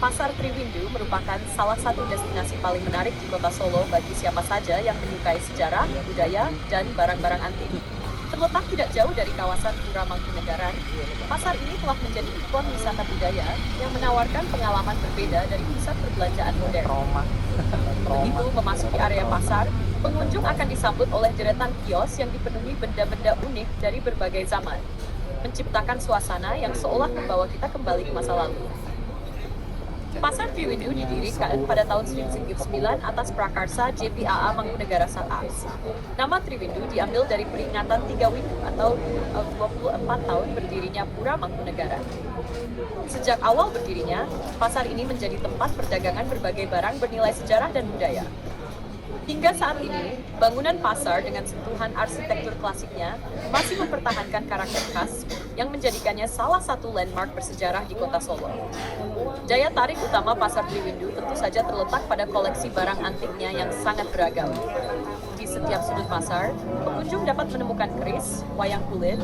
Pasar Triwindu merupakan salah satu destinasi paling menarik di kota Solo bagi siapa saja yang menyukai sejarah, budaya, dan barang-barang antik. Terletak tidak jauh dari kawasan Pura Mangkunegaran, pasar ini telah menjadi ikon wisata budaya yang menawarkan pengalaman berbeda dari pusat perbelanjaan modern. Begitu memasuki area pasar, pengunjung akan disambut oleh deretan kios yang dipenuhi benda-benda unik dari berbagai zaman, menciptakan suasana yang seolah membawa kita kembali ke masa lalu. Pasar Triwindu didirikan pada tahun 1909 atas prakarsa JPAA Mangkunegara Satas. Nama Triwindu diambil dari peringatan 3 Windu atau 24 tahun berdirinya Pura Mangkunegara. Sejak awal berdirinya, pasar ini menjadi tempat perdagangan berbagai barang bernilai sejarah dan budaya. Hingga saat ini, bangunan pasar dengan sentuhan arsitektur klasiknya masih mempertahankan karakter khas yang menjadikannya salah satu landmark bersejarah di kota Solo. Daya tarik utama Pasar Triwindu tentu saja terletak pada koleksi barang antiknya yang sangat beragam. Di setiap sudut pasar, pengunjung dapat menemukan keris, wayang kulit,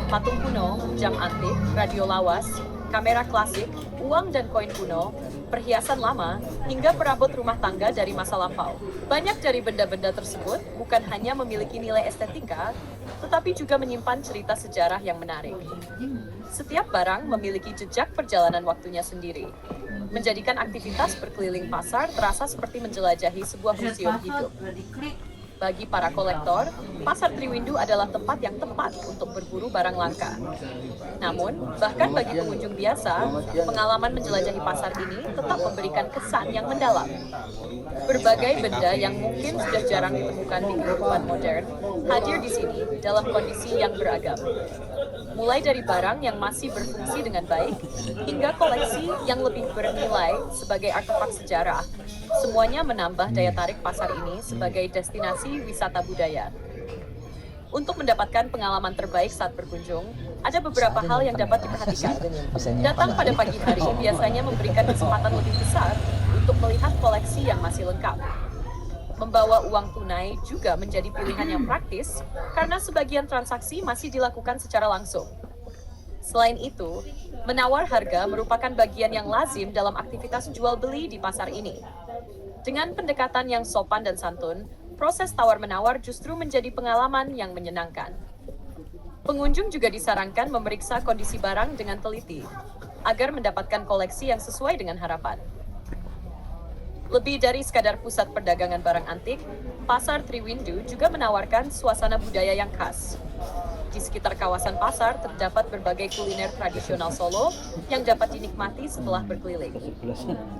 patung kuno, jam antik, radio lawas, kamera klasik, uang dan koin kuno, perhiasan lama, hingga perabot rumah tangga dari masa lampau. Banyak dari benda-benda tersebut bukan hanya memiliki nilai estetika, tetapi juga menyimpan cerita sejarah yang menarik. Setiap barang memiliki jejak perjalanan waktunya sendiri, menjadikan aktivitas berkeliling pasar terasa seperti menjelajahi sebuah museum hidup. Bagi para kolektor, Pasar Triwindu adalah tempat yang tepat untuk berburu barang langka. Namun, bahkan bagi pengunjung biasa, pengalaman menjelajahi pasar ini tetap memberikan kesan yang mendalam. Berbagai benda yang mungkin sudah jarang ditemukan di kehidupan modern hadir di sini dalam kondisi yang beragam. Mulai dari barang yang masih berfungsi dengan baik, hingga koleksi yang lebih bernilai sebagai artefak sejarah. Semuanya menambah daya tarik pasar ini sebagai destinasi wisata budaya. Untuk mendapatkan pengalaman terbaik saat berkunjung, ada beberapa hal yang dapat diperhatikan. Datang pada pagi hari biasanya memberikan kesempatan lebih besar untuk melihat koleksi yang masih lengkap. Membawa uang tunai juga menjadi pilihan yang praktis karena sebagian transaksi masih dilakukan secara langsung. Selain itu, menawar harga merupakan bagian yang lazim dalam aktivitas jual beli di pasar ini. Dengan pendekatan yang sopan dan santun, proses tawar-menawar justru menjadi pengalaman yang menyenangkan. Pengunjung juga disarankan memeriksa kondisi barang dengan teliti, agar mendapatkan koleksi yang sesuai dengan harapan. Lebih dari sekadar pusat perdagangan barang antik, Pasar Triwindu juga menawarkan suasana budaya yang khas. Di sekitar kawasan pasar terdapat berbagai kuliner tradisional Solo yang dapat dinikmati setelah berkeliling.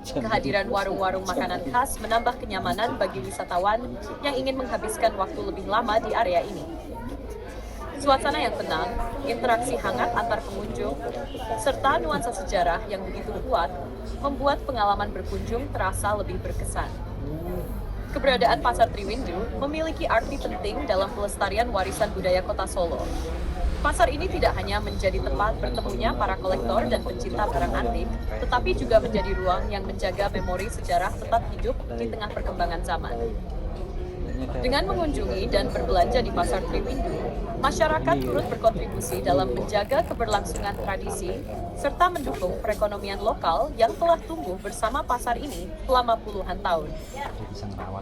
Kehadiran warung-warung makanan khas menambah kenyamanan bagi wisatawan yang ingin menghabiskan waktu lebih lama di area ini. Suasana yang tenang, interaksi hangat antar pengunjung, serta nuansa sejarah yang begitu kuat membuat pengalaman berkunjung terasa lebih berkesan. Keberadaan Pasar Triwindu memiliki arti penting dalam pelestarian warisan budaya kota Solo. Pasar ini tidak hanya menjadi tempat bertemunya para kolektor dan pencinta barang antik, tetapi juga menjadi ruang yang menjaga memori sejarah tetap hidup di tengah perkembangan zaman. Dengan mengunjungi dan berbelanja di Pasar Triwindu, masyarakat turut berkontribusi dalam menjaga keberlangsungan tradisi serta mendukung perekonomian lokal yang telah tumbuh bersama pasar ini selama puluhan tahun.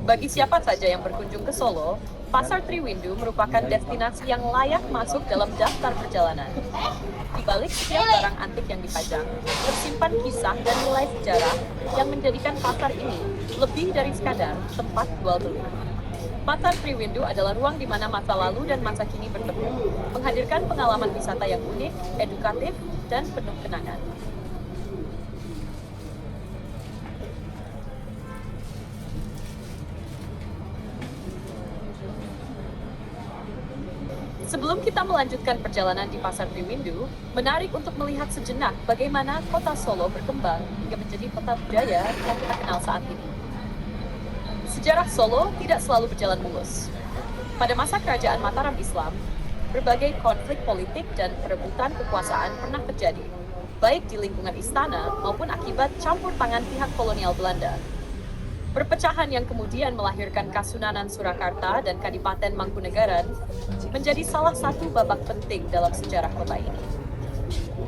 Bagi siapa saja yang berkunjung ke Solo, Pasar Triwindu merupakan destinasi yang layak masuk dalam daftar perjalanan. Di balik setiap barang antik yang dipajang, tersimpan kisah dan nilai sejarah yang menjadikan pasar ini lebih dari sekadar tempat jual beli. Pasar Triwindu adalah ruang di mana masa lalu dan masa kini bertemu, menghadirkan pengalaman wisata yang unik, edukatif, dan penuh kenangan. Sebelum kita melanjutkan perjalanan di Pasar Triwindu, menarik untuk melihat sejenak bagaimana kota Solo berkembang hingga menjadi kota budaya yang kita kenal saat ini. Sejarah Solo tidak selalu berjalan mulus. Pada masa kerajaan Mataram Islam, berbagai konflik politik dan perebutan kekuasaan pernah terjadi, baik di lingkungan istana maupun akibat campur tangan pihak kolonial Belanda. Perpecahan yang kemudian melahirkan Kasunanan Surakarta dan Kadipaten Mangkunegaran menjadi salah satu babak penting dalam sejarah kota ini.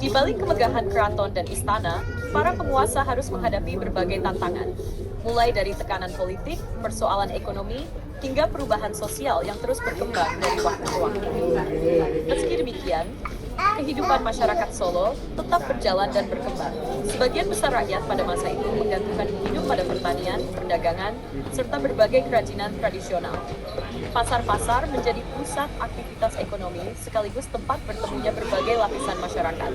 Di balik kemegahan keraton dan istana, para penguasa harus menghadapi berbagai tantangan, mulai dari tekanan politik, persoalan ekonomi, hingga perubahan sosial yang terus berkembang dari waktu ke waktu. Meski demikian, kehidupan masyarakat Solo tetap berjalan dan berkembang. Sebagian besar rakyat pada masa itu menggantungkan hidup pada pertanian, perdagangan, serta berbagai kerajinan tradisional. Pasar-pasar menjadi pusat aktivitas ekonomi sekaligus tempat bertemunya berbagai lapisan masyarakat.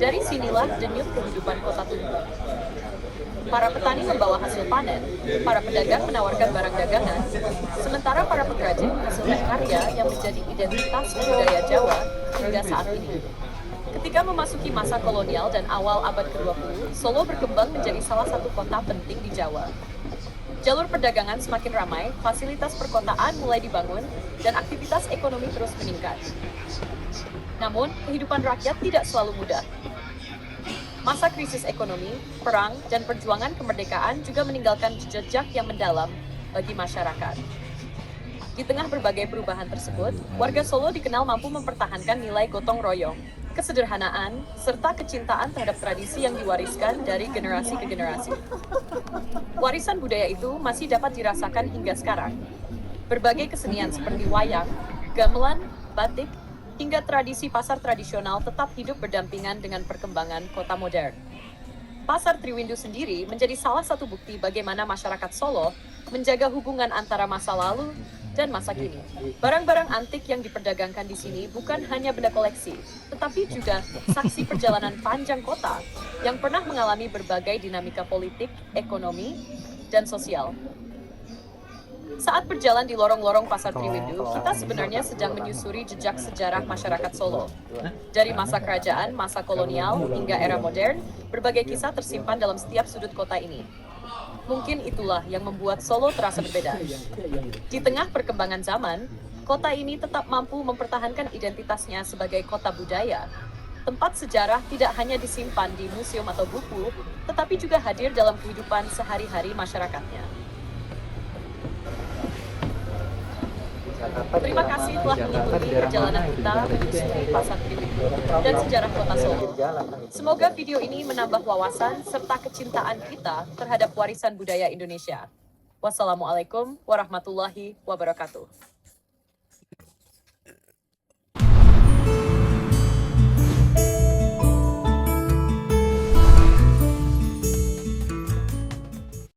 Dari sinilah denyut kehidupan kota tumbuh. Para petani membawa hasil panen, para pedagang menawarkan barang dagangan, sementara para pengrajin menghasilkan karya yang menjadi identitas budaya Jawa hingga saat ini. Ketika memasuki masa kolonial dan awal abad ke-20, Solo berkembang menjadi salah satu kota penting di Jawa. Jalur perdagangan semakin ramai, fasilitas perkotaan mulai dibangun, dan aktivitas ekonomi terus meningkat. Namun, kehidupan rakyat tidak selalu mudah. Masa krisis ekonomi, perang, dan perjuangan kemerdekaan juga meninggalkan jejak yang mendalam bagi masyarakat. Di tengah berbagai perubahan tersebut, warga Solo dikenal mampu mempertahankan nilai gotong royong, kesederhanaan, serta kecintaan terhadap tradisi yang diwariskan dari generasi ke generasi. Warisan budaya itu masih dapat dirasakan hingga sekarang. Berbagai kesenian seperti wayang, gamelan, batik, hingga tradisi pasar tradisional tetap hidup berdampingan dengan perkembangan kota modern. Pasar Triwindu sendiri menjadi salah satu bukti bagaimana masyarakat Solo menjaga hubungan antara masa lalu dan masa kini. Barang-barang antik yang diperdagangkan di sini bukan hanya benda koleksi, tetapi juga saksi perjalanan panjang kota yang pernah mengalami berbagai dinamika politik, ekonomi, dan sosial. Saat berjalan di lorong-lorong Pasar Triwindu, kita sebenarnya sedang menyusuri jejak sejarah masyarakat Solo. Dari masa kerajaan, masa kolonial, hingga era modern, berbagai kisah tersimpan dalam setiap sudut kota ini. Mungkin itulah yang membuat Solo terasa berbeda. Di tengah perkembangan zaman, kota ini tetap mampu mempertahankan identitasnya sebagai kota budaya. Tempat sejarah tidak hanya disimpan di museum atau buku, tetapi juga hadir dalam kehidupan sehari-hari masyarakatnya. Terima kasih telah mengikuti perjalanan kita menyusuri Pasar Triwindu dan sejarah kota Solo. Semoga video ini menambah wawasan serta kecintaan kita terhadap warisan budaya Indonesia. Wassalamualaikum warahmatullahi wabarakatuh.